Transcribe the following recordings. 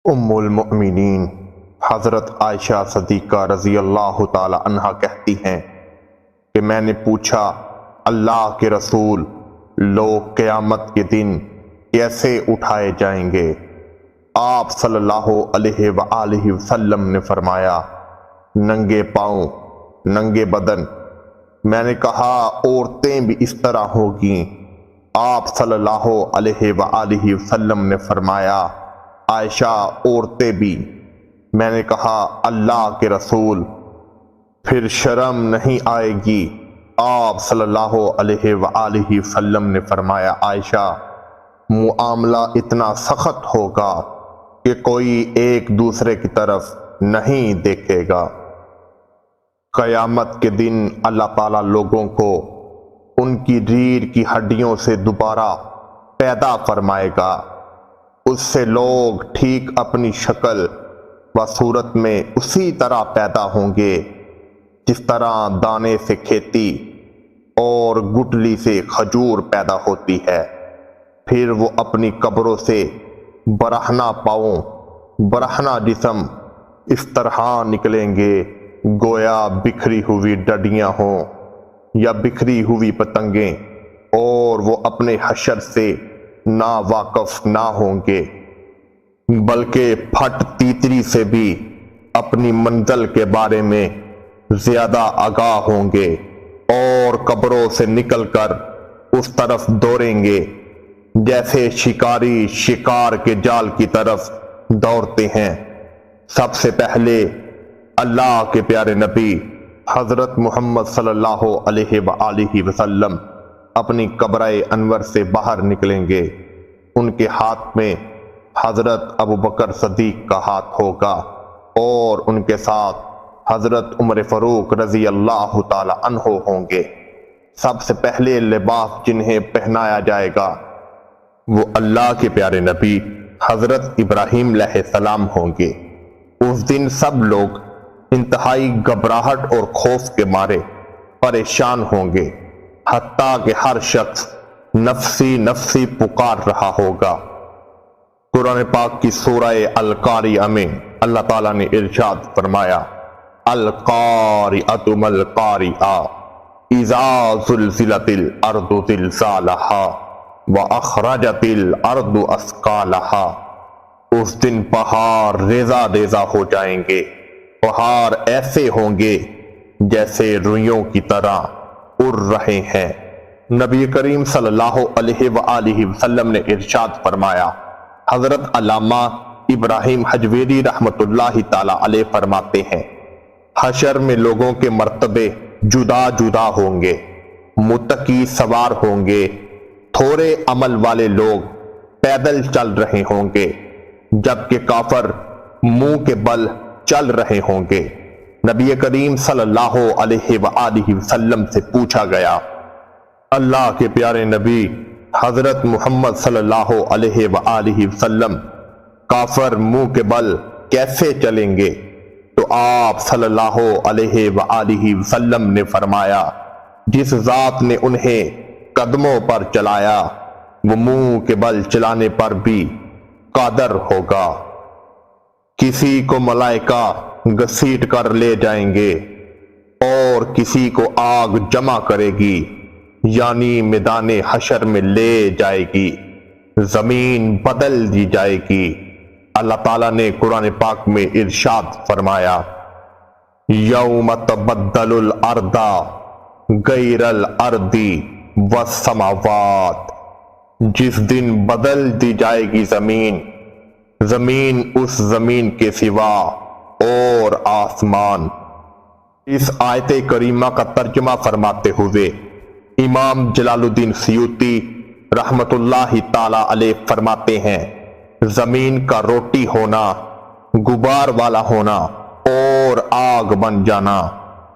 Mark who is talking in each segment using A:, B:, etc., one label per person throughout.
A: ام المؤمنین حضرت عائشہ صدیقہ رضی اللہ تعالی عنہا کہتی ہیں کہ میں نے پوچھا، اللہ کے رسول، لوگ قیامت کے دن کیسے اٹھائے جائیں گے؟ آپ صلی اللہ علیہ وآلہ وسلم نے فرمایا، ننگے پاؤں، ننگے بدن۔ میں نے کہا، عورتیں بھی اس طرح ہوگیں؟ آپ صلی اللہ علیہ وآلہ وسلم نے فرمایا، عائشہ، عورتیں بھی۔ میں نے کہا، اللہ کے رسول، پھر شرم نہیں آئے گی؟ آپ صلی اللہ علیہ وآلہ وسلم نے فرمایا، عائشہ، معاملہ اتنا سخت ہوگا کہ کوئی ایک دوسرے کی طرف نہیں دیکھے گا۔ قیامت کے دن اللہ تعالیٰ لوگوں کو ان کی ریڑھ کی ہڈیوں سے دوبارہ پیدا فرمائے گا۔ اس سے لوگ ٹھیک اپنی شکل و صورت میں اسی طرح پیدا ہوں گے جس طرح دانے سے کھیتی اور گٹلی سے کھجور پیدا ہوتی ہے۔ پھر وہ اپنی قبروں سے برہنہ پاؤں، برہنہ جسم اس طرح نکلیں گے گویا بکھری ہوئی ڈڈیاں ہوں یا بکھری ہوئی پتنگیں، اور وہ اپنے حشر سے نا واقف نہ ہوں گے، بلکہ پھٹ تیتری سے بھی اپنی منزل کے بارے میں زیادہ آگاہ ہوں گے، اور قبروں سے نکل کر اس طرف دوڑیں گے جیسے شکاری شکار کے جال کی طرف دوڑتے ہیں۔ سب سے پہلے اللہ کے پیارے نبی حضرت محمد صلی اللہ علیہ وآلہ وسلم اپنی قبرِ انور سے باہر نکلیں گے۔ ان کے ہاتھ میں حضرت ابوبکر صدیق کا ہاتھ ہوگا، اور ان کے ساتھ حضرت عمر فاروق رضی اللہ تعالی عنہ ہوں گے۔ سب سے پہلے لباس جنہیں پہنایا جائے گا وہ اللہ کے پیارے نبی حضرت ابراہیم علیہ السلام ہوں گے۔ اس دن سب لوگ انتہائی گھبراہٹ اور خوف کے مارے پریشان ہوں گے، حتیٰ کہ ہر شخص نفسی نفسی پکار رہا ہوگا۔ قرآن پاک کی سورہ القاریہ میں اللہ تعالیٰ نے ارشاد فرمایا، القاریۃ ما القاریہ اذا زلزلت الارض زلزالہا واخرجت الارض اثقالہا۔ اس دن پہاڑ ریزہ ریزہ ہو جائیں گے، پہاڑ ایسے ہوں گے جیسے روئیوں کی طرح اڑ رہے ہیں۔ نبی کریم صلی اللہ علیہ وآلہ وسلم نے ارشاد فرمایا، حضرت علامہ ابراہیم حجویری رحمۃ اللہ تعالی علیہ فرماتے ہیں، حشر میں لوگوں کے مرتبے جدا جدا ہوں گے۔ متقی سوار ہوں گے، تھوڑے عمل والے لوگ پیدل چل رہے ہوں گے، جبکہ کافر منہ کے بل چل رہے ہوں گے۔ نبی کریم صلی اللہ علیہ وآلہ وسلم سے پوچھا گیا، اللہ کے پیارے نبی حضرت محمد صلی اللہ علیہ وآلہ وسلم کافر منہ کے بل کیسے چلیں گے؟ تو آپ صلی اللہ علیہ وآلہ وسلم نے فرمایا، جس ذات نے انہیں قدموں پر چلایا وہ منہ کے بل چلانے پر بھی قادر ہوگا۔ کسی کو ملائکہ گھسیٹ کر لے جائیں گے اور کسی کو آگ جمع کرے گی، یعنی میدان حشر میں لے جائے گی، زمین بدل دی جائے گی۔ اللہ تعالیٰ نے قرآن پاک میں ارشاد فرمایا، یوم تبدل الارض غیر الارض والسماوات۔ جس دن بدل دی جائے گی زمین، زمین اس زمین کے سوا اور آسمان۔ اس آیت کریمہ کا ترجمہ فرماتے ہوئے امام جلال الدین سیوطی رحمت اللہ تعالی علیہ فرماتے ہیں، زمین کا روٹی ہونا، غبار والا ہونا اور آگ بن جانا،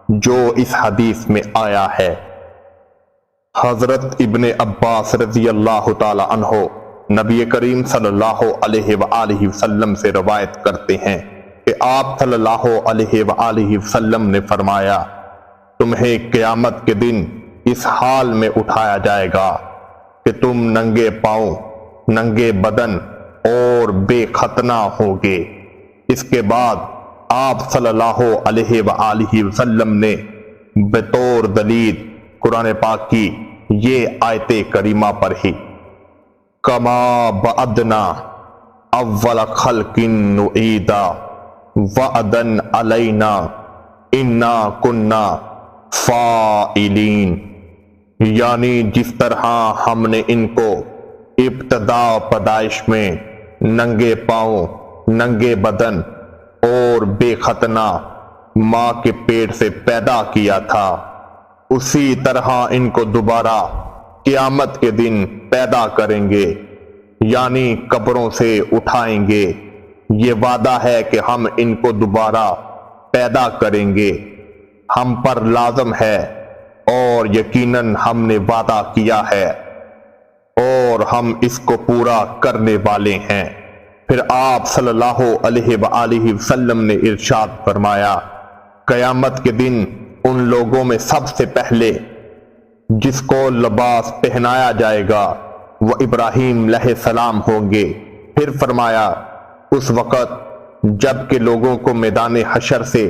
A: جو اس حدیث میں آیا ہے۔ حضرت ابن عباس رضی اللہ تعالی عنہ نبی کریم صلی اللہ علیہ وآلہ وسلم سے روایت کرتے ہیں کہ آپ صلی اللہ علیہ وآلہ وسلم نے فرمایا، تمہیں قیامت کے دن اس حال میں اٹھایا جائے گا کہ تم ننگے پاؤں، ننگے بدن اور بے ختنہ ہوں گے۔ اس کے بعد آپ صلی اللہ علیہ وآلہ وسلم نے بطور دلیل قرآن پاک کی یہ آیت کریمہ پڑھی، کما بعدنا اول خلق نعیدا وعدا علینا انا کنا فاعلین، یعنی جس طرح ہم نے ان کو ابتدا پیدائش میں ننگے پاؤں، ننگے بدن اور بے ختنہ ماں کے پیٹ سے پیدا کیا تھا، اسی طرح ان کو دوبارہ قیامت کے دن پیدا کریں گے، یعنی قبروں سے اٹھائیں گے۔ یہ وعدہ ہے کہ ہم ان کو دوبارہ پیدا کریں گے، ہم پر لازم ہے اور یقیناً ہم نے وعدہ کیا ہے اور ہم اس کو پورا کرنے والے ہیں۔ پھر آپ صلی اللہ علیہ وآلہ وسلم نے ارشاد فرمایا، قیامت کے دن ان لوگوں میں سب سے پہلے جس کو لباس پہنایا جائے گا وہ ابراہیم علیہ السلام ہوں گے۔ پھر فرمایا، اس وقت جب کہ لوگوں کو میدان حشر سے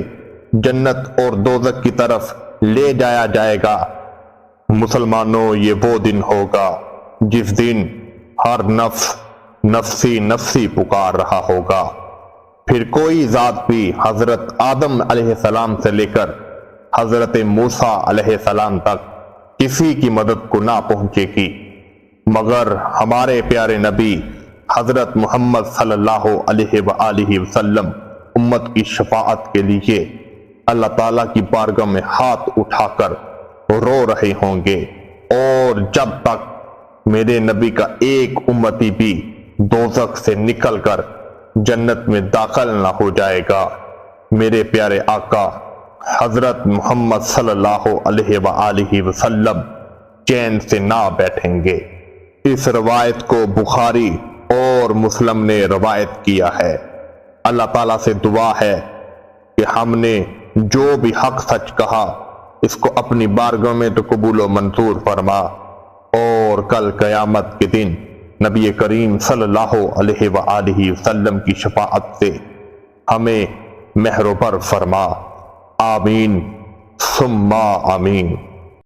A: جنت اور دوزخ کی طرف لے جایا جائے گا، مسلمانوں یہ وہ دن ہوگا جس دن ہر نفس نفسی نفسی پکار رہا ہوگا، پھر کوئی ذات بھی حضرت آدم علیہ السلام سے لے کر حضرت موسیٰ علیہ السلام تک کسی کی مدد کو نہ پہنچے گی، مگر ہمارے پیارے نبی حضرت محمد صلی اللہ علیہ وآلہ وسلم امت کی شفاعت کے لیے اللہ تعالیٰ کی بارگاہ میں ہاتھ اٹھا کر رو رہے ہوں گے، اور جب تک میرے نبی کا ایک امتی بھی دوزخ سے نکل کر جنت میں داخل نہ ہو جائے گا، میرے پیارے آقا حضرت محمد صلی اللہ علیہ وآلہ وسلم چین سے نہ بیٹھیں گے۔ اس روایت کو بخاری اور مسلم نے روایت کیا ہے۔ اللہ تعالیٰ سے دعا ہے کہ ہم نے جو بھی حق سچ کہا اس کو اپنی بارگاہ میں تو قبول و منظور فرما، اور کل قیامت کے دن نبی کریم صلی اللہ علیہ وآلہ وسلم کی شفاعت سے ہمیں مہر و بر فرما، آمین ثم آمین۔